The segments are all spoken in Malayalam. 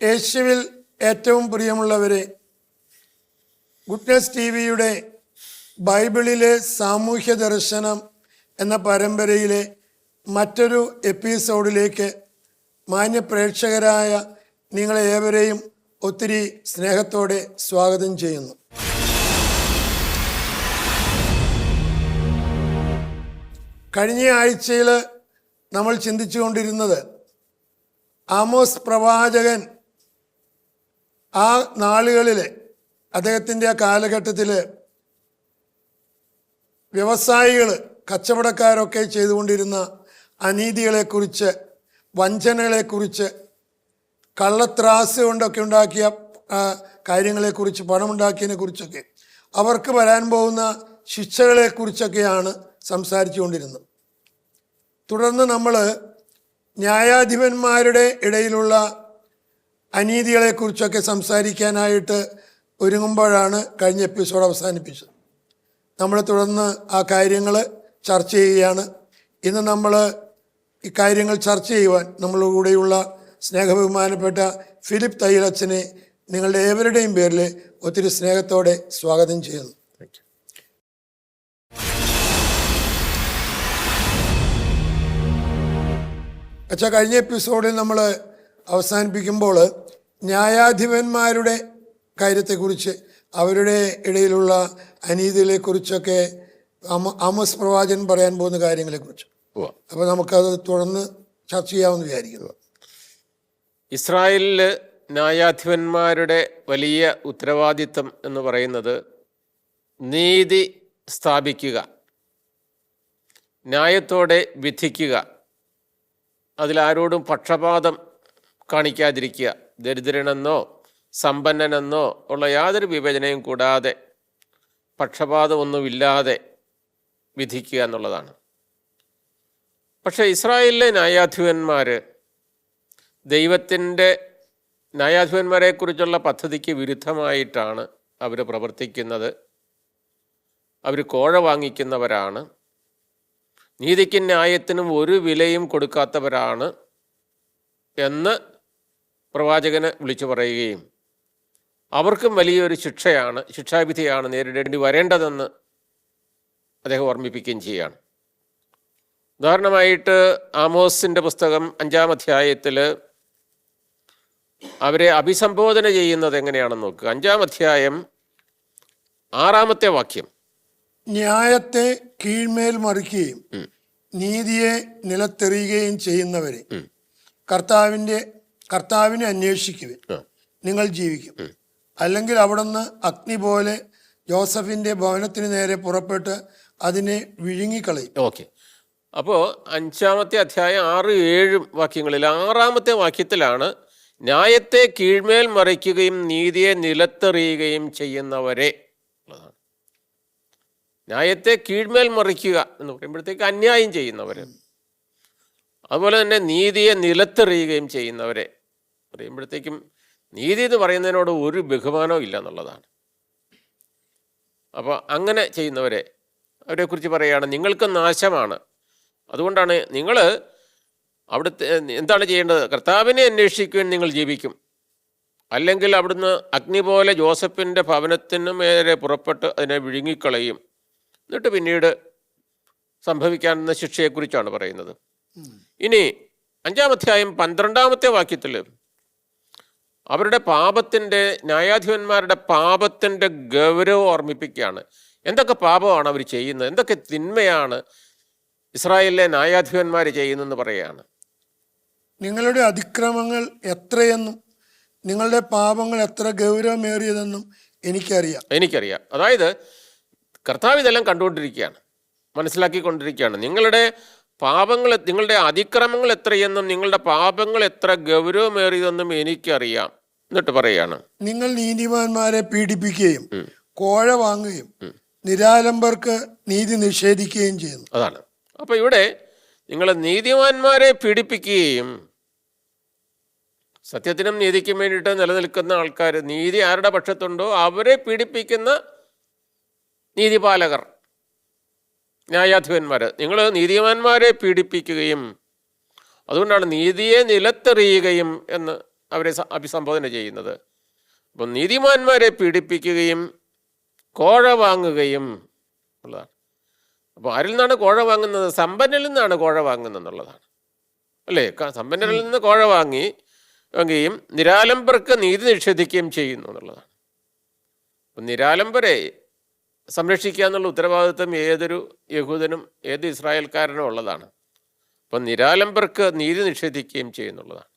യേശുവിൽ ഏറ്റവും പ്രിയമുള്ളവരെ, ഗുഡ്നസ് ടി.വിയുടെ ബൈബിളിലെ സാമൂഹ്യ ദർശനം എന്ന പരമ്പരയിലെ മറ്റൊരു എപ്പിസോഡിലേക്ക് മാന്യ പ്രേക്ഷകരായ നിങ്ങളെ ഏവരെയും ഒത്തിരി സ്നേഹത്തോടെ സ്വാഗതം ചെയ്യുന്നു. കഴിഞ്ഞ ആഴ്ചയിൽ നമ്മൾ ചിന്തിച്ചുകൊണ്ടിരുന്നത് ആമോസ് പ്രവാചകൻ ആ നാളുകളിൽ അദ്ദേഹത്തിൻ്റെ ആ കാലഘട്ടത്തിൽ വ്യവസായികൾ, കച്ചവടക്കാരൊക്കെ ചെയ്തുകൊണ്ടിരുന്ന അനീതികളെക്കുറിച്ച്, വഞ്ചനകളെക്കുറിച്ച്, കള്ളത്രാസ് കൊണ്ടൊക്കെ ഉണ്ടാക്കിയ കാര്യങ്ങളെക്കുറിച്ച്, പണമുണ്ടാക്കിയതിനെക്കുറിച്ചൊക്കെ, അവർക്ക് വരാൻ പോകുന്ന ശിക്ഷകളെക്കുറിച്ചൊക്കെയാണ് സംസാരിച്ചു കൊണ്ടിരുന്നത്. തുടർന്ന് നമ്മൾ ന്യായാധിപന്മാരുടെ ഇടയിലുള്ള അനീതികളെക്കുറിച്ചൊക്കെ സംസാരിക്കാനായിട്ട് ഒരുങ്ങുമ്പോഴാണ് കഴിഞ്ഞ എപ്പിസോഡ് അവസാനിപ്പിച്ചത്. നമ്മൾ തുടർന്ന് ആ കാര്യങ്ങൾ ചർച്ച ചെയ്യുകയാണ്. ഇന്ന് നമ്മൾ ഈ കാര്യങ്ങൾ ചർച്ച ചെയ്യുവാൻ നമ്മളുടെ കൂടെയുള്ള സ്നേഹബഹുമാനപ്പെട്ട ഫിലിപ്പ് തയ്യലച്ചനെ നിങ്ങളുടെ ഏവരുടെയും പേരിൽ ഒത്തിരി സ്നേഹത്തോടെ സ്വാഗതം ചെയ്യുന്നു. അച്ഛാ, കഴിഞ്ഞ എപ്പിസോഡിൽ നമ്മൾ അവസാനിപ്പിക്കുമ്പോൾ ന്യായാധിപന്മാരുടെ കാര്യത്തെക്കുറിച്ച്, അവരുടെ ഇടയിലുള്ള അനീതികളെക്കുറിച്ചൊക്കെ ആമോസ് പ്രവാചകൻ പറയാൻ പോകുന്ന കാര്യങ്ങളെക്കുറിച്ച്, അപ്പോൾ നമുക്കത് തുടർന്ന് ചർച്ച ചെയ്യാമെന്ന് വിചാരിക്കുന്നു. ഇസ്രായേലിൽ ന്യായാധിപന്മാരുടെ വലിയ ഉത്തരവാദിത്തം എന്ന് പറയുന്നത് നീതി സ്ഥാപിക്കുക, ന്യായത്തോടെ വിധിക്കുക, അതിലാരോടും പക്ഷപാതം കാണിക്കാതിരിക്കുക, ദരിദ്രനെന്നോ സമ്പന്നനെന്നോ ഉള്ള യാതൊരു വിവേചനയും കൂടാതെ, പക്ഷപാതമൊന്നുമില്ലാതെ വിധിക്കുക എന്നുള്ളതാണ്. പക്ഷേ ഇസ്രായേലിലെ ന്യായാധിപന്മാർ ദൈവത്തിൻ്റെ ന്യായാധിപന്മാരെക്കുറിച്ചുള്ള പദ്ധതിക്ക് വിരുദ്ധമായിട്ടാണ് അവർ പ്രവർത്തിക്കുന്നത്. അവർ കോഴ വാങ്ങിക്കുന്നവരാണ്, നീതിക്കും ന്യായത്തിനും ഒരു വിലയും കൊടുക്കാത്തവരാണ് എന്ന് പ്രവാചകന് വിളിച്ചു പറയുകയും അവർക്കും വലിയൊരു ശിക്ഷാവിധിയാണ് നേരിടേണ്ടി വരേണ്ടതെന്ന് അദ്ദേഹം ഓർമ്മിപ്പിക്കുകയും ചെയ്യുകയാണ്. ഉദാഹരണമായിട്ട് ആമോസിൻ്റെ പുസ്തകം 5-ാം അധ്യായത്തിൽ അവരെ അഭിസംബോധന ചെയ്യുന്നത് എങ്ങനെയാണെന്ന് നോക്കുക. 5-ാം അധ്യായം 6-ാമത്തെ വാക്യം: ന്യായത്തെ കീഴ്മേൽ മറിക്കുകയും നീതിയെ നിലത്തെറിയുകയും ചെയ്യുന്നവരെ കർത്താവിനെ അന്വേഷിക്കുവിൻ, നിങ്ങൾ ജീവിക്കും. അല്ലെങ്കിൽ അവിടുന്ന് അഗ്നി പോലെ ജോസഫിന്റെ ഭവനത്തിന് നേരെ പുറപ്പെട്ട് അതിനെ വിഴുങ്ങിക്കളയും. ഓക്കെ, അപ്പോൾ 5-ാമത്തെ അധ്യായം 6-7 വാക്യങ്ങളിൽ 6-ാമത്തെ വാക്യത്തിലാണ് ന്യായത്തെ കീഴ്മേൽ മറിക്കുകയും നീതിയെ നിലത്തെറിയുകയും ചെയ്യുന്നവരെ ഉള്ളതാണ്. ന്യായത്തെ കീഴ്മേൽ മറിക്കുക എന്ന് പറയുമ്പോഴത്തേക്ക് അന്യായം ചെയ്യുന്നവർ, അതുപോലെ തന്നെ നീതിയെ നിലത്തെറിയുകയും ചെയ്യുന്നവരെ പറയുമ്പോഴത്തേക്കും നീതി എന്ന് പറയുന്നതിനോട് ഒരു ബഹുമാനവും ഇല്ല എന്നുള്ളതാണ്. അപ്പോൾ അങ്ങനെ ചെയ്യുന്നവരെ അവരെക്കുറിച്ച് പറയുകയാണ്, നിങ്ങൾക്ക് നാശമാണ്. അതുകൊണ്ടാണ് നിങ്ങൾ അവിടുത്തെ എന്താണ് ചെയ്യേണ്ടത്? കർത്താവിനെ അന്വേഷിക്കുവാൻ നിങ്ങൾ ജീവിക്കും. അല്ലെങ്കിൽ അവിടുന്ന് അഗ്നി പോലെ ജോസഫിൻ്റെ ഭവനത്തിന് മേലെ പുറപ്പെട്ട് അതിനെ വിഴുങ്ങിക്കളയും. എന്നിട്ട് പിന്നീട് സംഭവിക്കാവുന്ന ശിക്ഷയെക്കുറിച്ചാണ് പറയുന്നത്. ഇനി 5-ാം അധ്യായം 12-ാമത്തെ വാക്യത്തിൽ അവരുടെ പാപത്തിൻ്റെ, ന്യായാധിപന്മാരുടെ പാപത്തിൻ്റെ ഗൗരവം ഓർമ്മിപ്പിക്കുകയാണ്. എന്തൊക്കെ പാപമാണ് അവർ ചെയ്യുന്നത്, എന്തൊക്കെ തിന്മയാണ് ഇസ്രായേലിലെ ന്യായാധിപന്മാർ ചെയ്യുന്നതെന്ന് പറയുകയാണ്. നിങ്ങളുടെ അതിക്രമങ്ങൾ എത്രയെന്നും നിങ്ങളുടെ പാപങ്ങൾ എത്ര ഗൗരവമേറിയതെന്നും എനിക്കറിയാം. അതായത് കർത്താവ് ഇതെല്ലാം കണ്ടുകൊണ്ടിരിക്കുകയാണ്, മനസ്സിലാക്കിക്കൊണ്ടിരിക്കുകയാണ്. നിങ്ങളുടെ പാപങ്ങൾ, നിങ്ങളുടെ അതിക്രമങ്ങൾ എത്രയെന്നും നിങ്ങളുടെ പാപങ്ങൾ എത്ര ഗൗരവമേറിയതെന്നും എനിക്കറിയാം. എന്നിട്ട് പറയാണ്, നിങ്ങൾ നീതിമാന്മാരെ പീഡിപ്പിക്കുകയും കോഴ വാങ്ങുകയും നിരാലംബർക്ക് നീതി നിഷേധിക്കുകയും ചെയ്യുന്നു. അതാണ്. അപ്പോൾ ഇവിടെ നിങ്ങൾ നീതിമാന്മാരെ പീഡിപ്പിക്കുകയും, സത്യത്തിനും നീതിക്കും വേണ്ടിയിട്ട് നിലനിൽക്കുന്ന ആൾക്കാർ, നീതി ആരുടെ പക്ഷത്തുണ്ടോ അവരെ പീഡിപ്പിക്കുന്ന നീതിപാലകർ, ന്യായാധിപന്മാർ, നിങ്ങൾ നീതിമാന്മാരെ പീഡിപ്പിക്കുകയും അതുകൊണ്ടാണ് നീതിയെ നിലത്തെറിയുകയും എന്ന് അവരെ അഭിസംബോധന ചെയ്യുന്നത്. അപ്പം നീതിമാന്മാരെ പീഡിപ്പിക്കുകയും കോഴ വാങ്ങുകയും ഉള്ളതാണ്. അപ്പോൾ ആരിൽ നിന്നാണ് കോഴ വാങ്ങുന്നത്? സമ്പന്നരിൽ നിന്നാണ് കോഴ വാങ്ങുന്നത് എന്നുള്ളതാണ്, അല്ലേ? സമ്പന്നരിൽ നിന്ന് കോഴ വാങ്ങുകയും നിരാലംബർക്ക് നീതി നിഷേധിക്കുകയും ചെയ്യുന്നു എന്നുള്ളതാണ്. അപ്പം നിരാലംബരെ സംരക്ഷിക്കുക എന്നുള്ള ഉത്തരവാദിത്വം ഏതൊരു യഹൂദനും ഏത് ഇസ്രായേൽക്കാരനും ഉള്ളതാണ്. അപ്പം നിരാലംബർക്ക് നീതി നിഷേധിക്കുകയും ചെയ്യുന്നുള്ളതാണ്.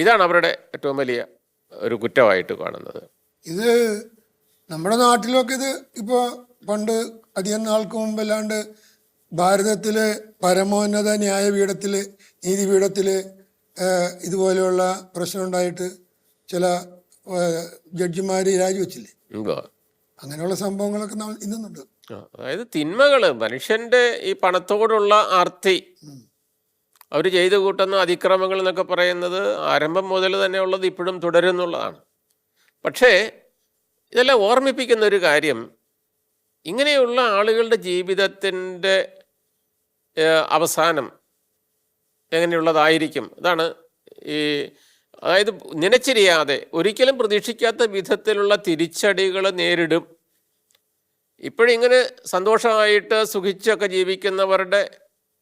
ഇതാണ് അവരുടെ ഏറ്റവും വലിയ ഒരു കുറ്റമായിട്ട് കാണുന്നത്. ഇത് നമ്മുടെ നാട്ടിലൊക്കെ ഇത് ഇപ്പോൾ പണ്ട് അധികം നാൾക്ക് മുമ്പല്ലാണ്ട് ഭാരതത്തിലെ പരമോന്നത ന്യായപീഠത്തിൽ നീതിപീഠത്തിൽ ഇതുപോലെയുള്ള പ്രശ്നം ഉണ്ടായിട്ട് ചില ജഡ്ജിമാർ രാജിവെച്ചില്ലേ? അങ്ങനെയുള്ള സംഭവങ്ങളൊക്കെ നമ്മൾ ഇന്നുണ്ട്. അതായത് തിന്മകൾ, മനുഷ്യന്റെ ഈ പണത്തോടുള്ള ആർത്തി, അവർ ചെയ്തു കൂട്ടുന്ന അതിക്രമങ്ങൾ എന്നൊക്കെ പറയുന്നത് ആരംഭം മുതൽ തന്നെ ഉള്ളത് ഇപ്പോഴും തുടരുന്നുള്ളതാണ്. പക്ഷേ ഇതെല്ലാം ഓർമ്മിപ്പിക്കുന്ന ഒരു കാര്യം, ഇങ്ങനെയുള്ള ആളുകളുടെ ജീവിതത്തിൻ്റെ അവസാനം എങ്ങനെയുള്ളതായിരിക്കും. അതാണ് ഈ, അതായത് നനച്ചിരിയാതെ ഒരിക്കലും പ്രതീക്ഷിക്കാത്ത വിധത്തിലുള്ള തിരിച്ചടികൾ നേരിടും. ഇപ്പോഴിങ്ങനെ സന്തോഷമായിട്ട് സുഖിച്ചൊക്കെ ജീവിക്കുന്നവരുടെ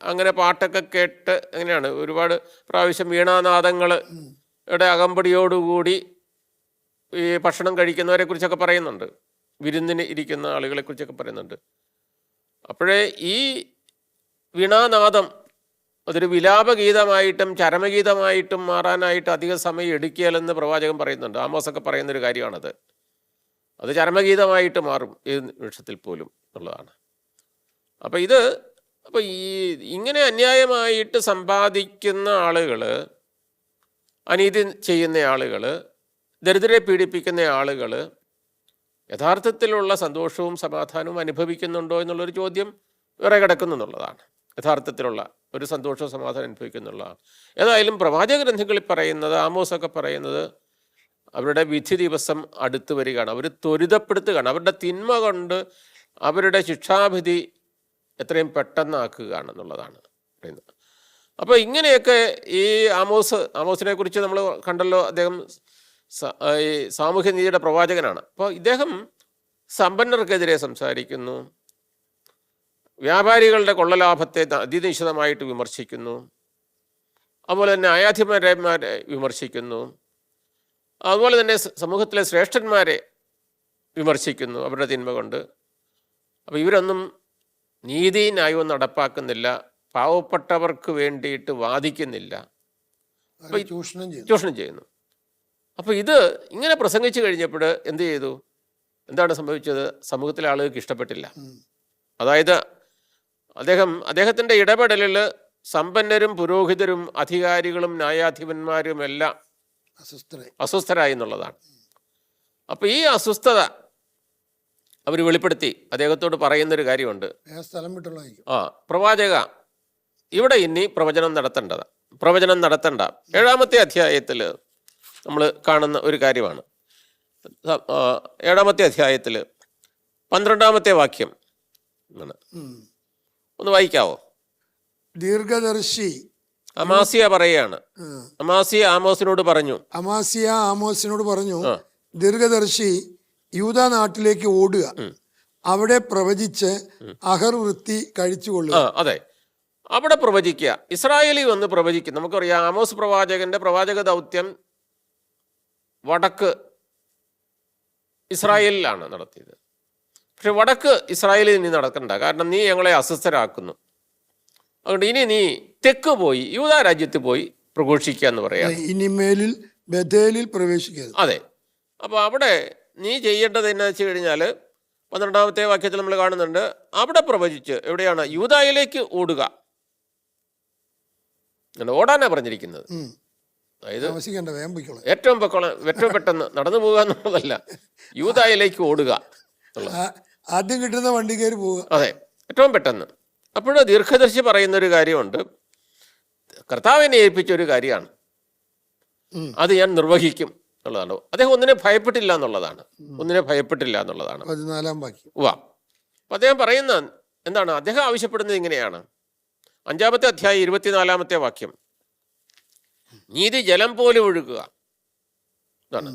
അങ്ങനെ പാട്ടൊക്കെ കേട്ട് എങ്ങനെയാണ് ഒരുപാട് പ്രാവശ്യം വീണാനാദങ്ങളുടെ അകമ്പടിയോടുകൂടി ഈ ഭക്ഷണം കഴിക്കുന്നവരെ കുറിച്ചൊക്കെ പറയുന്നുണ്ട്, വിരുന്നിന് ഇരിക്കുന്ന ആളുകളെ കുറിച്ചൊക്കെ പറയുന്നുണ്ട്. അപ്പോഴേ ഈ വീണാനാദം അതൊരു വിലാപഗീതമായിട്ടും ചരമഗീതമായിട്ടും മാറാനായിട്ട് അധിക സമയം എടുക്കുകയല്ലെന്ന് പ്രവാചകൻ പറയുന്നുണ്ട്. ആമോസൊക്കെ പറയുന്നൊരു കാര്യമാണത്. അത് ചരമഗീതമായിട്ട് മാറും ഏത് നിമിഷത്തിൽ പോലും എന്നുള്ളതാണ്. അപ്പോൾ ഈ ഇങ്ങനെ അന്യായമായിട്ട് സമ്പാദിക്കുന്ന ആളുകൾ, അനീതി ചെയ്യുന്ന ആളുകൾ, ദരിദ്രരെ പീഡിപ്പിക്കുന്ന ആളുകൾ യഥാർത്ഥത്തിലുള്ള സന്തോഷവും സമാധാനവും അനുഭവിക്കുന്നുണ്ടോ എന്നുള്ളൊരു ചോദ്യം വേറെ കിടക്കുന്നു എന്നുള്ളതാണ്. യഥാർത്ഥത്തിലുള്ള ഒരു സന്തോഷവും സമാധാനം അനുഭവിക്കുന്നുള്ളതാണ്. ഏതായാലും പ്രവാചക ഗ്രന്ഥങ്ങളിൽ പറയുന്നത്, ആമോസൊക്കെ പറയുന്നത്, അവരുടെ വിധി ദിവസം അടുത്ത് വരികയാണ്, അവർ ത്വരിതപ്പെടുത്തുകയാണ്, അവരുടെ തിന്മ കൊണ്ട് അവരുടെ ശിക്ഷാവിധി എത്രയും പെട്ടെന്നാക്കുകയാണെന്നുള്ളതാണ് പറയുന്നത്. അപ്പോൾ ഇങ്ങനെയൊക്കെ ഈ ആമോസിനെ കുറിച്ച് നമ്മൾ കണ്ടല്ലോ, അദ്ദേഹം ഈ സാമൂഹ്യ നീതിയുടെ പ്രവാചകനാണ്. അപ്പോൾ ഇദ്ദേഹം സമ്പന്നർക്കെതിരെ സംസാരിക്കുന്നു, വ്യാപാരികളുടെ കൊള്ളലാഭത്തെ അതിനിശിതമായിട്ട് വിമർശിക്കുന്നു, അതുപോലെ തന്നെ ന്യായാധിപന്മാരെ വിമർശിക്കുന്നു, അതുപോലെ തന്നെ സമൂഹത്തിലെ ശ്രേഷ്ഠന്മാരെ വിമർശിക്കുന്നു അവരുടെ തിന്മ കൊണ്ട്. അപ്പോൾ ഇവരൊന്നും നീതി ന്യായവും നടപ്പാക്കുന്നില്ല, പാവപ്പെട്ടവർക്ക് വേണ്ടിയിട്ട് വാദിക്കുന്നില്ല, ചൂഷണം ചെയ്യുന്നു. അപ്പോൾ ഇത് ഇങ്ങനെ പ്രസംഗിച്ചു കഴിഞ്ഞപ്പോൾ എന്ത് ചെയ്തു? എന്താണ് സംഭവിച്ചത്? സമൂഹത്തിലെ ആളുകൾക്ക് ഇഷ്ടപ്പെട്ടില്ല. അതായത് അദ്ദേഹത്തിൻ്റെ ഇടപെടലിൽ സമ്പന്നരും പുരോഹിതരും അധികാരികളും ന്യായാധിപന്മാരും എല്ലാം അസ്വസ്ഥരായി എന്നുള്ളതാണ്. അപ്പോൾ ഈ അസ്വസ്ഥത അവർ വെളിപ്പെടുത്തി അദ്ദേഹത്തോട് പറയുന്നൊരു കാര്യമുണ്ട്. പ്രവാചക, ഇവിടെ ഇനി പ്രവചനം നടത്തണ്ട. 7-ാമത്തെ അധ്യായത്തിൽ നമ്മൾ കാണുന്ന ഒരു കാര്യമാണ്. 7-ാമത്തെ അധ്യായത്തിൽ 12-ാമത്തെ വാക്യം ഒന്ന് വായിക്കാവോ? ദീർഘദർശി അമാസിയ പറയാണ്. അമാസിയ ആമോസിനോട് പറഞ്ഞു, ദീർഘദർശി യൂദാ നാട്ടിലേക്ക് ഓടുക, അവിടെ പ്രവചിച്ച് അഹർവൃത്തി കഴിച്ചുകൊള്ളുക. അതെ, അവിടെ പ്രവചിക്കുക, ഇസ്രായേലിൽ വന്ന് പ്രവചിക്കും. നമുക്കറിയാം ആമോസ് പ്രവാചകന്റെ പ്രവാചക ദൗത്യം വടക്ക് ഇസ്രായേലിലാണ് നടത്തിയത്. പക്ഷെ വടക്ക് ഇസ്രായേലിൽ നീ നടക്കണ്ട, കാരണം നീ ഞങ്ങളെ അസ്വസ്ഥരാക്കുന്നു. അതുകൊണ്ട് ഇനി നീ തെക്ക് പോയി യൂദാ രാജ്യത്ത് പോയി പ്രഘോഷിക്കുക എന്ന് പറയാം. ഇനിമേലിൽ ബഥേലിൽ പ്രവേശിക്കുക. അതെ, അപ്പോൾ അവിടെ നീ ചെയ്യേണ്ടത് എന്നാ വെച്ച് കഴിഞ്ഞാൽ 12-ാമത്തെ വാക്യത്തിൽ നമ്മൾ കാണുന്നുണ്ട്, അവിടെ പ്രവചിച്ച് എവിടെയാണ്? യൂദായിലേക്ക് ഓടുക. ഓടാനാണ് പറഞ്ഞിരിക്കുന്നത്. അതായത് ഏറ്റവും പെട്ടെന്ന് നടന്നു പോകുക എന്നുള്ളതല്ല, യൂദായിലേക്ക് ഓടുക. ആദ്യം കിട്ടുന്ന വണ്ടി കയറി പോവുക. അതെ, ഏറ്റവും പെട്ടെന്ന്. അപ്പോൾ ദീർഘദർശി പറയുന്നൊരു കാര്യമുണ്ട്, കർത്താവിനെ ഏൽപ്പിച്ചൊരു കാര്യമാണ്, അത് ഞാൻ നിർവഹിക്കും എന്നുള്ളതാണ്. അദ്ദേഹം ഒന്നിനെ ഭയപ്പെട്ടില്ല എന്നുള്ളതാണ്. 14-ാം വാക്യം. അപ്പം അദ്ദേഹം പറയുന്ന എന്താണ്? അദ്ദേഹം ആവശ്യപ്പെടുന്നത് ഇങ്ങനെയാണ്. 5-ാമത്തെ അധ്യായം 24-ാമത്തെ വാക്യം. നീതി ജലം പോലെ ഒഴുകുക. ഇതാണ്.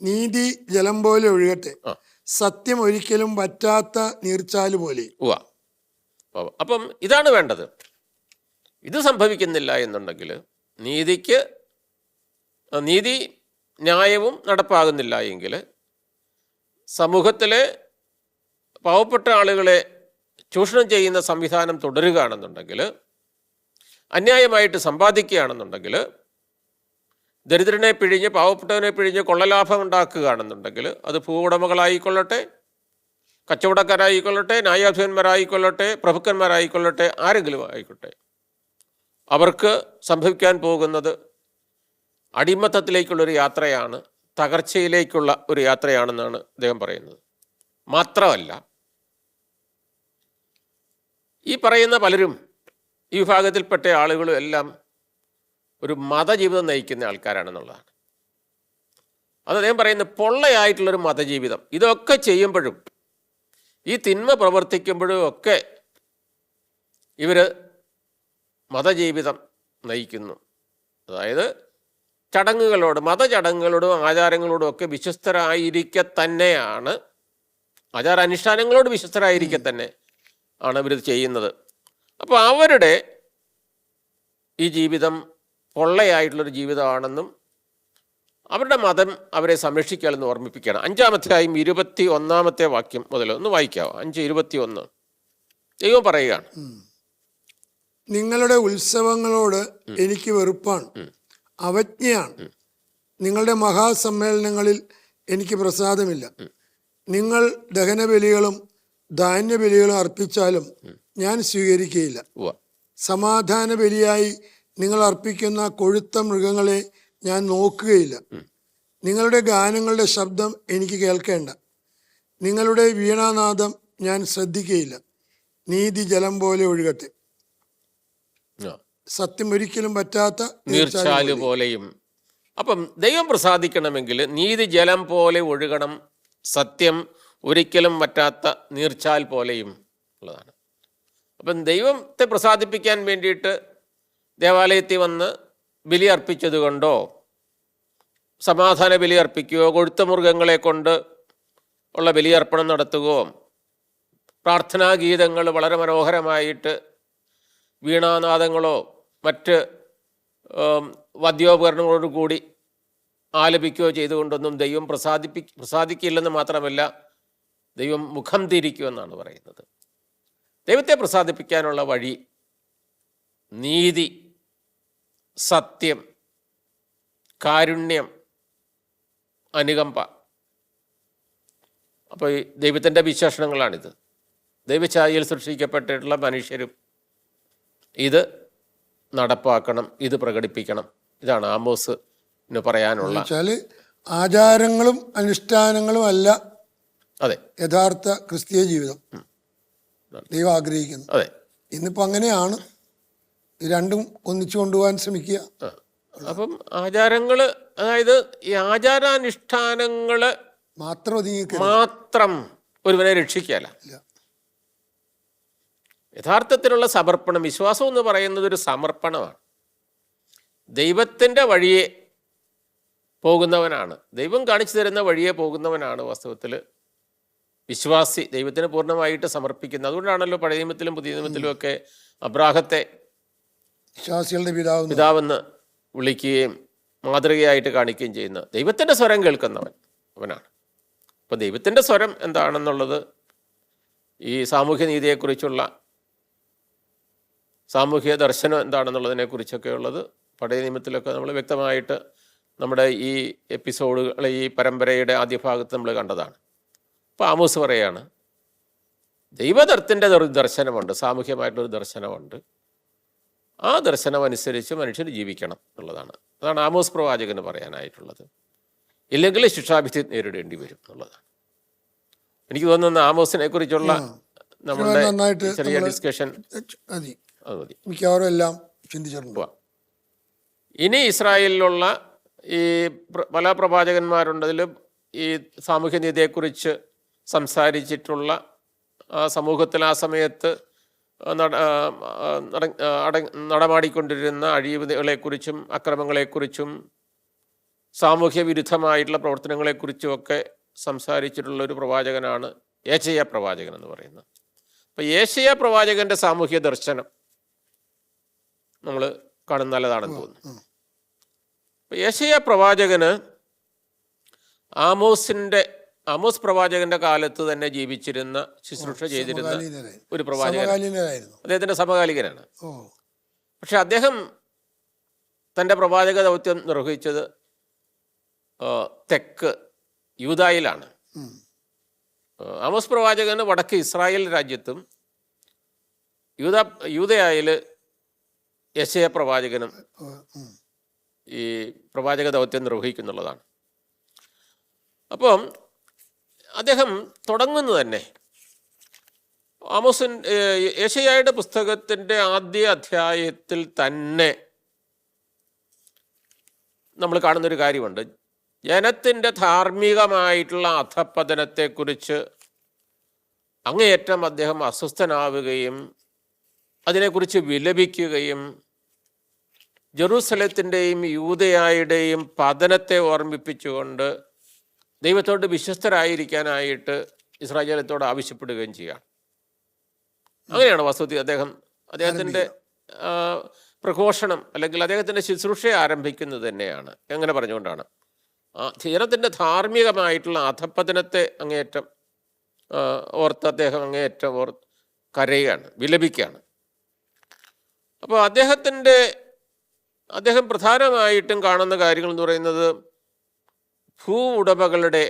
നീതി ജലം പോലെ ഒഴുകട്ടെ, ആ. സത്യം ഒരിക്കലും പറ്റാത്ത നീർച്ചാല് പോലെ. ഉവ്വ. അപ്പം ഇതാണ് വേണ്ടത്. ഇത് സംഭവിക്കുന്നില്ല എന്നുണ്ടെങ്കിൽ നീതി ന്യായവും നടപ്പാകുന്നില്ല എങ്കിൽ സമൂഹത്തിലെ പാവപ്പെട്ട ആളുകളെ ചൂഷണം ചെയ്യുന്ന സംവിധാനം തുടരുകയാണെന്നുണ്ടെങ്കിൽ, അന്യായമായിട്ട് സമ്പാദിക്കുകയാണെന്നുണ്ടെങ്കിൽ, ദരിദ്രനെ പിഴിഞ്ഞ് പാവപ്പെട്ടവനെ പിഴിഞ്ഞ് കൊള്ളലാഭം ഉണ്ടാക്കുകയാണെന്നുണ്ടെങ്കിൽ, അത് ഭൂവുടമകളായിക്കൊള്ളട്ടെ, കച്ചവടക്കാരായിക്കൊള്ളട്ടെ, ന്യായാധിപന്മാരായിക്കൊള്ളട്ടെ, പ്രഭുക്കന്മാരായിക്കൊള്ളട്ടെ, ആരെങ്കിലും ആയിക്കോട്ടെ, അവർക്ക് സംഭവിക്കാൻ പോകുന്നത് അടിമത്തത്തിലേക്കുള്ളൊരു യാത്രയാണ്, തകർച്ചയിലേക്കുള്ള ഒരു യാത്രയാണെന്നാണ് അദ്ദേഹം പറയുന്നത്. മാത്രമല്ല, ഈ പറയുന്ന പലരും, ഈ വിഭാഗത്തിൽപ്പെട്ട ആളുകളും എല്ലാം ഒരു മതജീവിതം നയിക്കുന്ന ആൾക്കാരാണെന്നുള്ളതാണ്. അത് അദ്ദേഹം പറയുന്നത് പൊള്ളയായിട്ടുള്ളൊരു മതജീവിതം. ഇതൊക്കെ ചെയ്യുമ്പോഴും, ഈ തിന്മ പ്രവർത്തിക്കുമ്പോഴും ഒക്കെ ഇവർ മതജീവിതം നയിക്കുന്നു. അതായത് മതചടങ്ങുകളോടും ആചാരങ്ങളോടും ഒക്കെ വിശ്വസ്തരായിരിക്കെ തന്നെയാണ്, ആചാരാനുഷ്ഠാനങ്ങളോട് വിശ്വസ്തരായിരിക്കെ തന്നെ ആണ് ഇവരിത് ചെയ്യുന്നത്. അപ്പോൾ അവരുടെ ഈ ജീവിതം പൊള്ളയായിട്ടുള്ളൊരു ജീവിതമാണെന്നും അവരുടെ മതം അവരെ സംരക്ഷിക്കാമെന്ന് ഓർമ്മിപ്പിക്കുകയാണ്. 5-ാം അധ്യായം 21-ാമത്തെ വാക്യം മുതൽ ഒന്ന് വായിക്കാവോ? 5:21 ദൈവം പറയുകയാണ്, നിങ്ങളുടെ ഉത്സവങ്ങളോട് എനിക്ക് വെറുപ്പാണ്, അവജ്ഞയാണ്. നിങ്ങളുടെ മഹാസമ്മേളനങ്ങളിൽ എനിക്ക് പ്രസാദമില്ല. നിങ്ങൾ ദഹനബലികളും ധാന്യബലികളും അർപ്പിച്ചാലും ഞാൻ സ്വീകരിക്കുകയില്ല. സമാധാന ബലിയായി നിങ്ങൾ അർപ്പിക്കുന്ന കൊഴുത്ത മൃഗങ്ങളെ ഞാൻ നോക്കുകയില്ല. നിങ്ങളുടെ ഗാനങ്ങളുടെ ശബ്ദം എനിക്ക് കേൾക്കേണ്ട. നിങ്ങളുടെ വീണാനാദം ഞാൻ ശ്രദ്ധിക്കുകയില്ല. നീതി ജലം പോലെ ഒഴുകട്ടെ, സത്യം ഒരിക്കലും പറ്റാത്ത നീർച്ചാല് പോലെയും. അപ്പം ദൈവം പ്രസാദിക്കണമെങ്കിൽ നീതി ജലം പോലെ ഒഴുകണം, സത്യം ഒരിക്കലും പറ്റാത്ത നീർച്ചാൽ പോലെയും ഉള്ളതാണ്. അപ്പം ദൈവത്തെ പ്രസാദിപ്പിക്കാൻ വേണ്ടിയിട്ട് ദേവാലയത്തിൽ വന്ന് ബലി അർപ്പിച്ചത് കൊണ്ടോ, സമാധാന ബലി അർപ്പിക്കുകയോ, കൊഴുത്ത മൃഗങ്ങളെ കൊണ്ട് ഉള്ള ബലിയർപ്പണം നടത്തുകയോ, പ്രാർത്ഥനാഗീതങ്ങൾ വളരെ മനോഹരമായിട്ട് വീണാനാദങ്ങളോ മറ്റ് വാദ്യോപകരണങ്ങളോട് കൂടി ആലപിക്കുകയോ ചെയ്തുകൊണ്ടൊന്നും ദൈവം പ്രസാദിക്കില്ലെന്ന് മാത്രമല്ല, ദൈവം മുഖം തിരിക്കുമെന്നാണ് പറയുന്നത്. ദൈവത്തെ പ്രസാദിപ്പിക്കാനുള്ള വഴി നീതി, സത്യം, കാരുണ്യം, അനുകമ്പ. അപ്പോൾ ഈ ദൈവത്തിൻ്റെ വിശേഷണങ്ങളാണിത്. ദൈവഛായയിൽ സൃഷ്ടിക്കപ്പെട്ടിട്ടുള്ള മനുഷ്യരും ഇത് നടപ്പാക്കണം, ഇത് പ്രകടിപ്പിക്കണം. ഇതാണ് ആമോസിന് പറയാനുള്ള. ആചാരങ്ങളും അനുഷ്ഠാനങ്ങളും അല്ല അതെ യഥാർത്ഥ ക്രിസ്തീയ ജീവിതം ദൈവം ആഗ്രഹിക്കുന്നു. അതെ, ഇന്നിപ്പോൾ അങ്ങനെയാണ്. ഇത് രണ്ടും ഒന്നിച്ചു കൊണ്ടുപോകാൻ ശ്രമിക്കുക. അപ്പം ആചാരങ്ങൾ, അതായത് ഈ ആചാരാനുഷ്ഠാനങ്ങൾ മാത്രം ഒരുവനെ രക്ഷിക്കല. യഥാർത്ഥത്തിലുള്ള സമർപ്പണം, വിശ്വാസം എന്ന് പറയുന്നത് ഒരു സമർപ്പണമാണ്. ദൈവത്തിൻ്റെ വഴിയെ പോകുന്നവനാണ്, ദൈവം കാണിച്ചു തരുന്ന വഴിയെ പോകുന്നവനാണ് വാസ്തവത്തിൽ വിശ്വാസി, ദൈവത്തിന് പൂർണ്ണമായിട്ട് സമർപ്പിക്കുന്നത്. അതുകൊണ്ടാണല്ലോ പഴയ നിയമത്തിലും പുതിയ നിയമത്തിലും ഒക്കെ അബ്രാഹത്തെ വിശ്വാസികളുടെ പിതാവെന്ന് വിളിക്കുകയും മാതൃകയായിട്ട് കാണിക്കുകയും ചെയ്യുന്ന ദൈവത്തിൻ്റെ സ്വരം അവനാണ്. അപ്പോൾ ദൈവത്തിൻ്റെ സ്വരം എന്താണെന്നുള്ളത്, ഈ സാമൂഹ്യ നീതിയെക്കുറിച്ചുള്ള സാമൂഹ്യ ദർശനം എന്താണെന്നുള്ളതിനെക്കുറിച്ചൊക്കെ ഉള്ളത് പഴയ നിയമത്തിലൊക്കെ നമ്മൾ വ്യക്തമായിട്ട് നമ്മുടെ ഈ എപ്പിസോഡുകൾ, ഈ പരമ്പരയുടെ ആദ്യ ഭാഗത്ത് നമ്മൾ കണ്ടതാണ്. അപ്പോൾ ആമോസ് പറയാണ്, ദൈവത്തിൻ്റെ ഒരു ദർശനമുണ്ട്, സാമൂഹ്യമായിട്ടൊരു ദർശനമുണ്ട്. ആ ദർശനം അനുസരിച്ച് മനുഷ്യർ ജീവിക്കണം എന്നുള്ളതാണ്. അതാണ് ആമോസ് പ്രവാചകന് പറയാനായിട്ടുള്ളത്. ഇല്ലെങ്കിൽ ശിക്ഷാവിധി നേരിടേണ്ടി വരും എന്നുള്ളതാണ്. എനിക്ക് തോന്നുന്ന ആമോസിനെ കുറിച്ചുള്ള നമ്മളുടെ ചെറിയ ഡിസ്കഷൻ അത് മതി. മിക്കവാറും എല്ലാം ചിന്തിച്ചിട്ടുണ്ട്. ഇനി ഇസ്രായേലിലുള്ള ഈ പല പ്രവാചകന്മാരുണ്ട്, അതിൽ ഈ സാമൂഹ്യനീതിയെക്കുറിച്ച് സംസാരിച്ചിട്ടുള്ള സമൂഹത്തിൽ ആ സമയത്ത് നടമാടിക്കൊണ്ടിരുന്ന അഴിമതികളെക്കുറിച്ചും അക്രമങ്ങളെക്കുറിച്ചും സാമൂഹ്യ വിരുദ്ധമായിട്ടുള്ള പ്രവർത്തനങ്ങളെക്കുറിച്ചുമൊക്കെ സംസാരിച്ചിട്ടുള്ള ഒരു പ്രവാചകനാണ് യേശയ്യാ പ്രവാചകൻ എന്ന് പറയുന്നത്. അപ്പോൾ യേശയ്യാ പ്രവാചകൻ്റെ സാമൂഹ്യ ദർശനം നമ്മൾ കാണുന്ന നല്ലതാണെന്ന് തോന്നുന്നു. അപ്പോൾ യേശയ്യാ പ്രവാചകന് ആമോസ് പ്രവാചകന്റെ കാലത്ത് തന്നെ ജീവിച്ചിരുന്ന ശുശ്രൂഷ ചെയ്തിരുന്ന ഒരു പ്രവാചകൻ, അദ്ദേഹത്തിൻ്റെ സമകാലികനാണ്. പക്ഷെ അദ്ദേഹം തൻ്റെ പ്രവാചക ദൗത്യം നിർവഹിച്ചത് തെക്ക് യൂദായിലാണ്. ആമോസ് പ്രവാചകന് വടക്ക് ഇസ്രായേൽ രാജ്യത്തും യൂദയായിൽ യെശയ്യാ പ്രവാചകനും ഈ പ്രവാചക ദൗത്യം നിർവഹിക്കുന്നുള്ളതാണ്. അപ്പം അദ്ദേഹം തുടങ്ങുന്നത് തന്നെ യെശയ്യായുടെ പുസ്തകത്തിൻ്റെ ആദ്യ അധ്യായത്തിൽ തന്നെ നമ്മൾ കാണുന്നൊരു കാര്യമുണ്ട്. ജനത്തിൻ്റെ ധാർമ്മികമായിട്ടുള്ള അധപ്പതനത്തെക്കുറിച്ച് അങ്ങേയറ്റം അദ്ദേഹം അസ്വസ്ഥനാവുകയും അതിനെക്കുറിച്ച് വിലപിക്കുകയും ജെറൂസലത്തിൻ്റെയും യൂദയായുടെയും പതനത്തെ ഓർമ്മിപ്പിച്ചുകൊണ്ട് ദൈവത്തോട് വിശ്വസ്തരായിരിക്കാനായിട്ട് ഇസ്രായേൽ ജനത്തോട് ആവശ്യപ്പെടുകയും ചെയ്യുകയാണ്. അങ്ങനെയാണ് വാസ്തവത്തിൽ അദ്ദേഹത്തിൻ്റെ പ്രഘോഷണം അല്ലെങ്കിൽ അദ്ദേഹത്തിൻ്റെ ശുശ്രൂഷയെ ആരംഭിക്കുന്നത് തന്നെയാണ്. എങ്ങനെ പറഞ്ഞുകൊണ്ടാണ് ജനത്തിൻ്റെ ധാർമ്മികമായിട്ടുള്ള അധപ്പതനത്തെ അങ്ങേയറ്റം ഓർത്ത് അദ്ദേഹം അങ്ങേയറ്റം കരയുകയാണ്, വിലപിക്കുകയാണ്. അപ്പോൾ അദ്ദേഹം പ്രധാനമായിട്ടും കാണുന്ന കാര്യങ്ങൾ എന്ന് പറയുന്നത് ഭൂ ഉടമകളുടെ,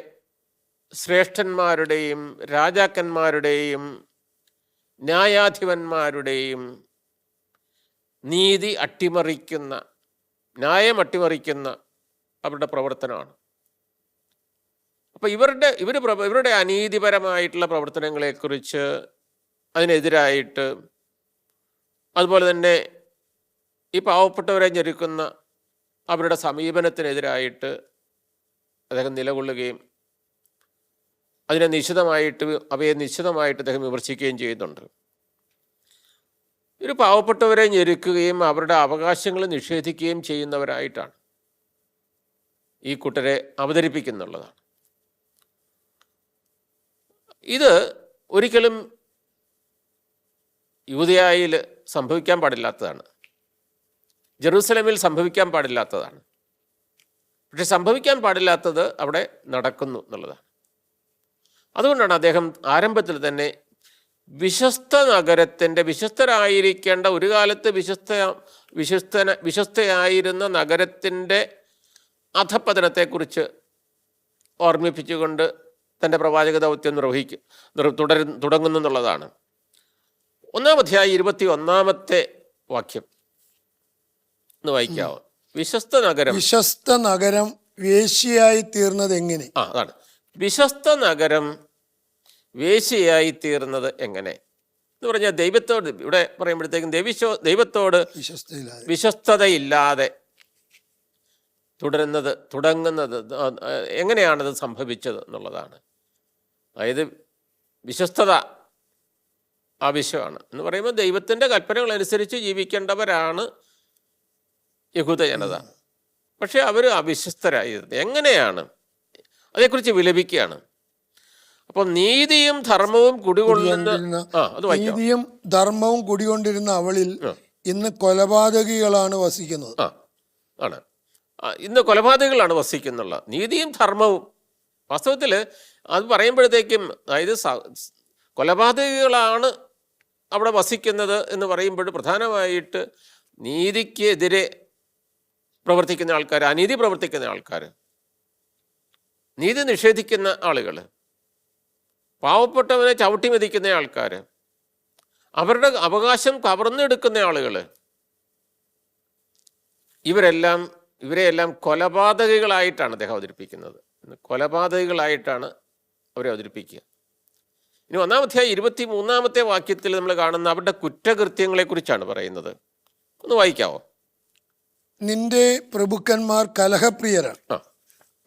ശ്രേഷ്ഠന്മാരുടെയും രാജാക്കന്മാരുടെയും ന്യായാധിപന്മാരുടെയും നീതി അട്ടിമറിക്കുന്ന, ന്യായം അട്ടിമറിക്കുന്ന അവരുടെ പ്രവർത്തനമാണ്. അപ്പോൾ ഇവരുടെ അനീതിപരമായിട്ടുള്ള പ്രവർത്തനങ്ങളെക്കുറിച്ച് അതിനെതിരായിട്ട്, അതുപോലെ തന്നെ ഈ പാവപ്പെട്ടവരെ ഞെരുക്കുന്ന അവരുടെ സമീപനത്തിനെതിരായിട്ട് അദ്ദേഹം നിലകൊള്ളുകയും അവയെ നിശിതമായിട്ട് അദ്ദേഹം വിമർശിക്കുകയും ചെയ്യുന്നുണ്ട്. ഒരു പാവപ്പെട്ടവരെ ഞെരുക്കുകയും അവരുടെ അവകാശങ്ങൾ നിഷേധിക്കുകയും ചെയ്യുന്നവരായിട്ടാണ് ഈ കൂട്ടരെ അവതരിപ്പിക്കുന്നുള്ളതാണ്. ഇത് ഒരിക്കലും യൂദയായിൽ സംഭവിക്കാൻ പാടില്ലാത്തതാണ്, ജെറൂസലേമിൽ സംഭവിക്കാൻ പാടില്ലാത്തതാണ്. പക്ഷെ സംഭവിക്കാൻ പാടില്ലാത്തത് അവിടെ നടക്കുന്നു എന്നുള്ളതാണ്. അതുകൊണ്ടാണ് അദ്ദേഹം ആരംഭത്തിൽ തന്നെ വിശ്വസ്തരായിരിക്കേണ്ട, ഒരു കാലത്ത് വിശ്വസ്തയായിരുന്ന നഗരത്തിൻ്റെ അധപ്പതനത്തെക്കുറിച്ച് ഓർമ്മിപ്പിച്ചുകൊണ്ട് തൻ്റെ പ്രവാചക ദൗത്യം തുടങ്ങുന്നു എന്നുള്ളതാണ്. 1-ാം അധ്യായം 21-ാമത്തെ വാക്യം ഒന്ന് വായിക്കാവോ? വിശ്വസ്ത നഗരം വേശ്യയായി തീർന്നത് എങ്ങനെ? അതാണ് വിശ്വസ്ത നഗരം വേശ്യയായി തീർന്നത് എങ്ങനെ എന്ന് പറഞ്ഞാൽ, ദൈവത്തോട് ഇവിടെ പറയുമ്പോഴത്തേക്കും ദൈവത്തോട് വിശ്വസ്തതയില്ലാതെ തുടങ്ങുന്നത് എങ്ങനെയാണത് സംഭവിച്ചത് എന്നുള്ളതാണ്. അതായത് വിശ്വസ്തത ആവശ്യമാണ് എന്ന് പറയുമ്പോൾ ദൈവത്തിൻ്റെ കൽപ്പനകൾ അനുസരിച്ച് ജീവിക്കേണ്ടവരാണ് യഹൂദ ജനത. പക്ഷെ അവർ അവിശ്വസ്തരായത് എങ്ങനെയാണ്? അതേക്കുറിച്ച് വിലപിക്കുകയാണ്. അപ്പം നീതിയും ധർമ്മവും കുടികൊണ്ടിരുന്ന അവളിൽ ഇന്ന് കൊലപാതകികളാണ് വസിക്കുന്നത്. ഇന്ന് കൊലപാതകികളാണ് വസിക്കുന്നുള്ള. നീതിയും ധർമ്മവും വാസ്തവത്തിൽ അത് പറയുമ്പോഴത്തേക്കും, അതായത് കൊലപാതകികളാണ് അവിടെ വസിക്കുന്നത് എന്ന് പറയുമ്പോൾ പ്രധാനമായിട്ട് നീതിക്കെതിരെ പ്രവർത്തിക്കുന്ന ആൾക്കാർ, അനീതി പ്രവർത്തിക്കുന്ന ആൾക്കാർ, നീതി നിഷേധിക്കുന്ന ആളുകൾ, പാവപ്പെട്ടവനെ ചവിട്ടി മെതിക്കുന്ന ആൾക്കാർ, അവരുടെ അവകാശം കവർന്നെടുക്കുന്ന ആളുകൾ, ഇവരെയെല്ലാം കൊലപാതകികളായിട്ടാണ് അദ്ദേഹം അവതരിപ്പിക്കുന്നത്. കൊലപാതകികളായിട്ടാണ് അവരെ അവതരിപ്പിക്കുക. ഇനി 1-ാം അധ്യായം 23-ാമത്തെ വാക്യത്തിൽ നമ്മൾ കാണുന്ന അവരുടെ കുറ്റകൃത്യങ്ങളെക്കുറിച്ചാണ് പറയുന്നത്. ഒന്ന് വായിക്കാവോ? നിന്റെ പ്രഭുക്കന്മാർ കലഹപ്രിയരാണ്,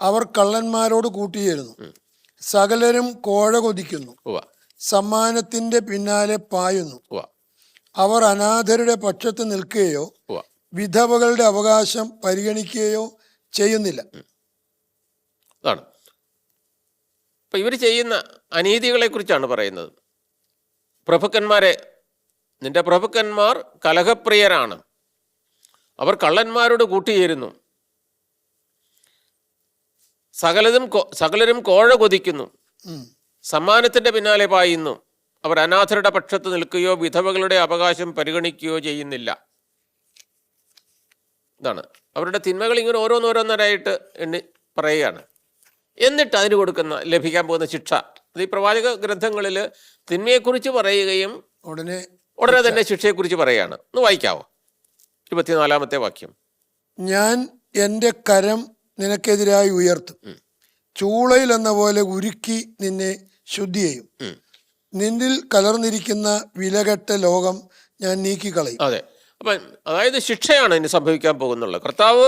അവർ കള്ളന്മാരോട് കൂട്ടിയേരുന്നു, സകലരും കോഴ കൊതിക്കുന്നു, സമ്മാനത്തിന്റെ പിന്നാലെ പായുന്നു, അവർ അനാഥരുടെ പക്ഷത്ത് നിൽക്കുകയോ ഉവ്വ. വിധവകളുടെ അവകാശം പരിഗണിക്കുകയോ ചെയ്യുന്നില്ല. അതാണ് അപ്പം ഇവർ ചെയ്യുന്ന അനീതികളെ കുറിച്ചാണ് പറയുന്നത്. പ്രഭുക്കന്മാരെ, നിന്റെ പ്രഭുക്കന്മാർ കലഹപ്രിയരാണ്, അവർ കള്ളന്മാരോട് കൂട്ടുചേരുന്നു, സകലരും കോഴ കൊതിക്കുന്നു, സമ്മാനത്തിന്റെ പിന്നാലെ പായുന്നു, അവർ അനാഥരുടെ പക്ഷത്ത് നിൽക്കുകയോ വിധവകളുടെ അവകാശം പരിഗണിക്കുകയോ ചെയ്യുന്നില്ല. ഇതാണ് അവരുടെ തിന്മകൾ. ഇങ്ങനെ ഓരോന്നോരോന്നരായിട്ട് എണ്ണി പറയുകയാണ്. എന്നിട്ട് അതിന് ലഭിക്കാൻ പോകുന്ന ശിക്ഷ, അത് ഈ പ്രവാചക ഗ്രന്ഥങ്ങളിൽ തിന്മയെക്കുറിച്ച് പറയുകയും ഉടനെ തന്നെ ശിക്ഷയെക്കുറിച്ച് പറയുകയാണ്. ഒന്ന് വായിക്കാവോ 24-ാമത്തെ വാക്യം. ഞാൻ എൻ്റെ കരം നിനക്കെതിരായി ഉയർത്തും, ചൂളയിൽ എന്ന പോലെ ഉരുക്കി നിന്നെ ശുദ്ധി ചെയ്യും, നിന്നിൽ കലർന്നിരിക്കുന്ന വിലകെട്ട ലോകം ഞാൻ നീക്കിക്കളയും. അതെ, അപ്പം അതായത് ശിക്ഷയാണ് ഇനി സംഭവിക്കാൻ പോകുന്നുള്ളത്. കർത്താവ്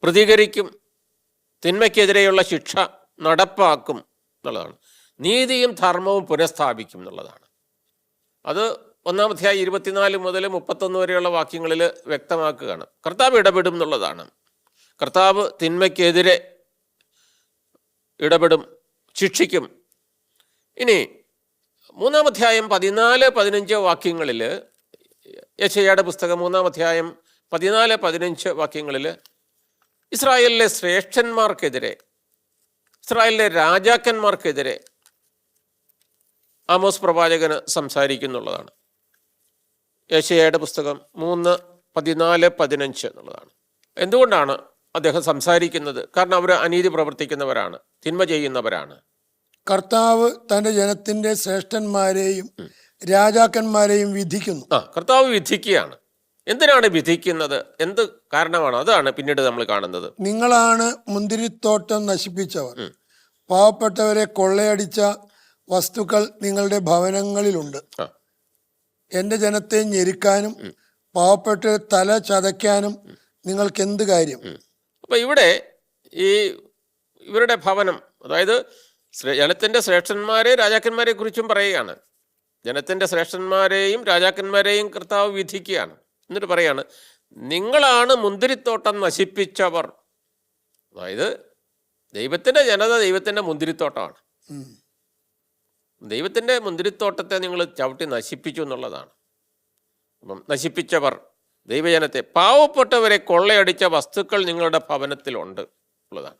പ്രതികരിക്കും, തിന്മയ്ക്കെതിരെയുള്ള ശിക്ഷ നടപ്പാക്കും എന്നുള്ളതാണ്. നീതിയും ധർമ്മവും പുനഃസ്ഥാപിക്കും എന്നുള്ളതാണ്. അത് 1-ാം അധ്യായം 24 മുതൽ 31 വരെയുള്ള വാക്യങ്ങളിൽ വ്യക്തമാക്കുകയാണ്. കർത്താവ് ഇടപെടും എന്നുള്ളതാണ്. കർത്താവ് തിന്മയ്ക്കെതിരെ ഇടപെടും, ശിക്ഷിക്കും. ഇനി 3-ാം അധ്യായം 14-15 വാക്യങ്ങളിൽ, യെശയ്യായുടെ പുസ്തകം 3-ാം അധ്യായം 14-15 വാക്യങ്ങളിൽ ഇസ്രായേലിലെ ശ്രേഷ്ഠന്മാർക്കെതിരെ, ഇസ്രായേലിലെ രാജാക്കന്മാർക്കെതിരെ ആമോസ് പ്രവാചകന് സംസാരിക്കുന്നുള്ളതാണ്. യെശയ്യായുടെ പുസ്തകം 3:14-15 എന്നുള്ളതാണ്. എന്തുകൊണ്ടാണ് അദ്ദേഹം സംസാരിക്കുന്നത്? കാരണം അവർ അനീതി പ്രവർത്തിക്കുന്നവരാണ്, തിന്മ ചെയ്യുന്നവരാണ്. കർത്താവ് തൻ്റെ ജനത്തിൻ്റെ ശ്രേഷ്ഠന്മാരെയും രാജാക്കന്മാരെയും വിധിക്കുന്നു. കർത്താവ് വിധിക്കുകയാണ്. എന്തിനാണ് വിധിക്കുന്നത്? എന്ത് കാരണമാണ്? അതാണ് പിന്നീട് നമ്മൾ കാണുന്നത്. നിങ്ങളാണ് മുന്തിരിത്തോട്ടം നശിപ്പിച്ചവർ, പാവപ്പെട്ടവരെ കൊള്ളയടിച്ച വസ്തുക്കൾ നിങ്ങളുടെ ഭവനങ്ങളിലുണ്ട്. എൻ്റെ ജനത്തെ ഞെരുക്കാനും പാവപ്പെട്ടവരെ തല ചതയ്ക്കാനും നിങ്ങൾക്ക് എന്ത് കാര്യം? അപ്പം ഇവിടെ ഈ ഇവരുടെ ഭവനം, അതായത് ജനത്തിൻ്റെ ശ്രേഷ്ഠന്മാരെ രാജാക്കന്മാരെ കുറിച്ചും പറയുകയാണ്. ജനത്തിൻ്റെ ശ്രേഷ്ഠന്മാരെയും രാജാക്കന്മാരെയും കർത്താവ് വിധിക്കുകയാണ്. എന്നിട്ട് പറയാണ്, നിങ്ങളാണ് മുന്തിരിത്തോട്ടം നശിപ്പിച്ചവർ. അതായത് ദൈവത്തിൻ്റെ ജനത ദൈവത്തിൻ്റെ മുന്തിരിത്തോട്ടമാണ്. ദൈവത്തിൻ്റെ മുന്തിരിത്തോട്ടത്തെ നിങ്ങൾ ചവിട്ടി നശിപ്പിച്ചു എന്നുള്ളതാണ്. അപ്പം നശിപ്പിച്ചവർ ദൈവജനത്തെ, പാവപ്പെട്ടവരെ കൊള്ളയടിച്ച വസ്തുക്കൾ നിങ്ങളുടെ ഭവനത്തിലുണ്ട് ഉള്ളതാണ്.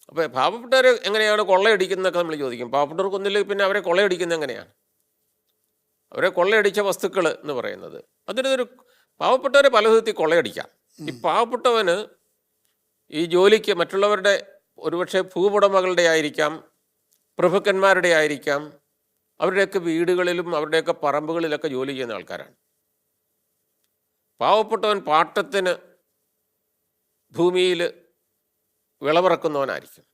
അപ്പോൾ പാവപ്പെട്ടവരെ എങ്ങനെയാണ് കൊള്ളയടിക്കുന്നതൊക്കെ നമ്മൾ ചോദിക്കും. പാവപ്പെട്ടവർക്കൊന്നില്ല, പിന്നെ അവരെ കൊള്ളയടിക്കുന്നത് എങ്ങനെയാണ്? അവരെ കൊള്ളയടിച്ച വസ്തുക്കൾ എന്ന് പറയുന്നത്, അതിനൊരു പാവപ്പെട്ടവരെ പല വിധത്തിൽ കൊള്ളയടിക്കാം. ഈ പാവപ്പെട്ടവന് ഈ ജോലിക്ക് മറ്റുള്ളവരുടെ ഒരുപക്ഷെ ഭൂവുടമകളുടെ ആയിരിക്കാം, പ്രഭുക്കന്മാരുടെ ആയിരിക്കാം, അവരുടെയൊക്കെ വീടുകളിലും അവരുടെയൊക്കെ പറമ്പുകളിലൊക്കെ ജോലി ചെയ്യുന്ന ആൾക്കാരാണ്. പാവപ്പെട്ടവൻ പാട്ടത്തിന് ഭൂമിയിൽ വിളവിറക്കുന്നവനായിരിക്കും.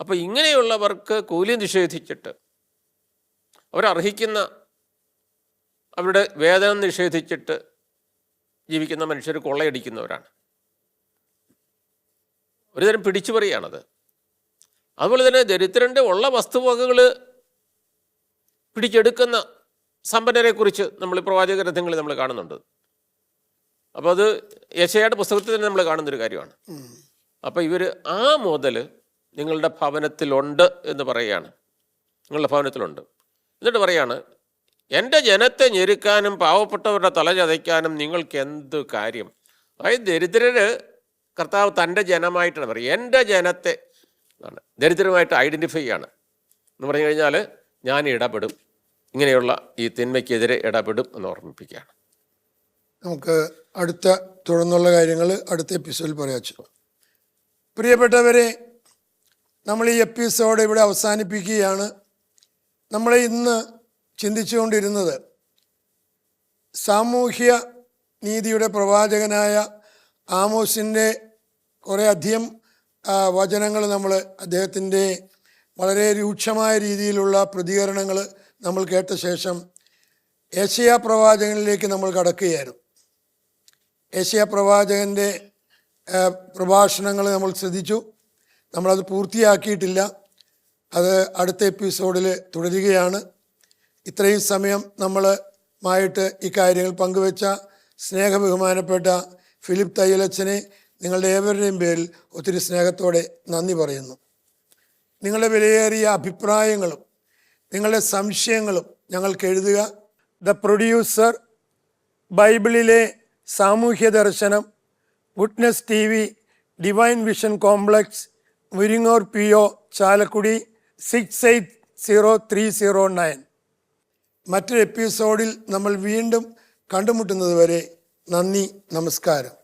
അപ്പോൾ ഇങ്ങനെയുള്ളവർക്ക് കൂലി നിഷേധിച്ചിട്ട്, അവരർഹിക്കുന്ന അവരുടെ വേതനം നിഷേധിച്ചിട്ട് ജീവിക്കുന്ന മനുഷ്യർ കൊള്ളയടിക്കുന്നവരാണ്. ഒരുതരം പിടിച്ചുപറിയാണത്. അതുപോലെ തന്നെ ദരിദ്രൻ്റെ ഉള്ള വസ്തുവകകൾ പിടിച്ചെടുക്കുന്ന സമ്പന്നരെ കുറിച്ച് നമ്മൾ പ്രവാചക ഗ്രന്ഥങ്ങളിൽ നമ്മൾ കാണുന്നുണ്ട്. അപ്പോൾ അത് യെശയ്യായുടെ പുസ്തകത്തിൽ തന്നെ നമ്മൾ കാണുന്നൊരു കാര്യമാണ്. അപ്പോൾ ഇവർ ആ മുതൽ നിങ്ങളുടെ ഭവനത്തിലുണ്ട് എന്ന് പറയുകയാണ്. നിങ്ങളുടെ ഭവനത്തിലുണ്ട്. എന്നിട്ട് പറയാണ്, എൻ്റെ ജനത്തെ ഞെരുക്കാനും പാവപ്പെട്ടവരുടെ തല ചതയ്ക്കാനും നിങ്ങൾക്ക് എന്ത് കാര്യം? അതായത് ദരിദ്രര് കർത്താവ് തൻ്റെ ജനമായിട്ടാണ് പറയുക. എൻ്റെ ജനത്തെ ആണ് ദരിദ്രമായിട്ട് ഐഡൻറ്റിഫൈ ആണ് എന്ന് പറഞ്ഞു കഴിഞ്ഞാൽ ഞാൻ ഇടപെടും, ഇങ്ങനെയുള്ള ഈ തിന്മയ്ക്കെതിരെ ഇടപെടും എന്ന് ഓർമ്മിപ്പിക്കുകയാണ്. നമുക്ക് അടുത്ത തുടർന്നുള്ള കാര്യങ്ങൾ അടുത്ത എപ്പിസോഡിൽ പറയാം. പ്രിയപ്പെട്ടവരെ, നമ്മൾ ഈ എപ്പിസോഡ് ഇവിടെ അവസാനിപ്പിക്കുകയാണ്. നമ്മൾ ഇന്ന് ചിന്തിച്ചുകൊണ്ടിരുന്നത് സാമൂഹ്യ നീതിയുടെ പ്രവാചകനായ ആമോസിൻ്റെ കുറേ അധികം വചനങ്ങൾ നമ്മൾ അദ്ദേഹത്തിൻ്റെ വളരെ രൂക്ഷമായ രീതിയിലുള്ള പ്രതികരണങ്ങൾ നമ്മൾ കേട്ട ശേഷം യെശയ്യാ പ്രവാചകനിലേക്ക് നമ്മൾ കടക്കുകയായിരുന്നു. യെശയ്യാ പ്രവാചകൻ്റെ പ്രഭാഷണങ്ങൾ നമ്മൾ ശ്രദ്ധിച്ചു. നമ്മളത് പൂർത്തിയാക്കിയിട്ടില്ല. അത് അടുത്ത എപ്പിസോഡിൽ തുടരുകയാണ്. ഇത്രയും സമയം നമ്മളുമായിട്ട് ഈ കാര്യങ്ങൾ പങ്കുവെച്ച സ്നേഹബഹുമാനപ്പെട്ട ഫിലിപ്പ് തയ്യലച്ചനെ നിങ്ങളുടെ ഏവരുടെയും പേരിൽ ഒത്തിരി സ്നേഹത്തോടെ നന്ദി പറയുന്നു. നിങ്ങളുടെ വിലയേറിയ അഭിപ്രായങ്ങളും നിങ്ങളുടെ സംശയങ്ങളും ഞങ്ങൾക്ക് എഴുതുക. ദ പ്രൊഡ്യൂസർ, ബൈബിളിലെ സാമൂഹ്യ ദർശനം, witness TV, divine vision complex, Muringoor PO, Chalakudy 680309. മറ്റൊരു എപ്പിസോഡിൽ നമ്മൾ വീണ്ടും കണ്ടുമുട്ടുന്നത് വരെ നന്ദി, നമസ്കാരം.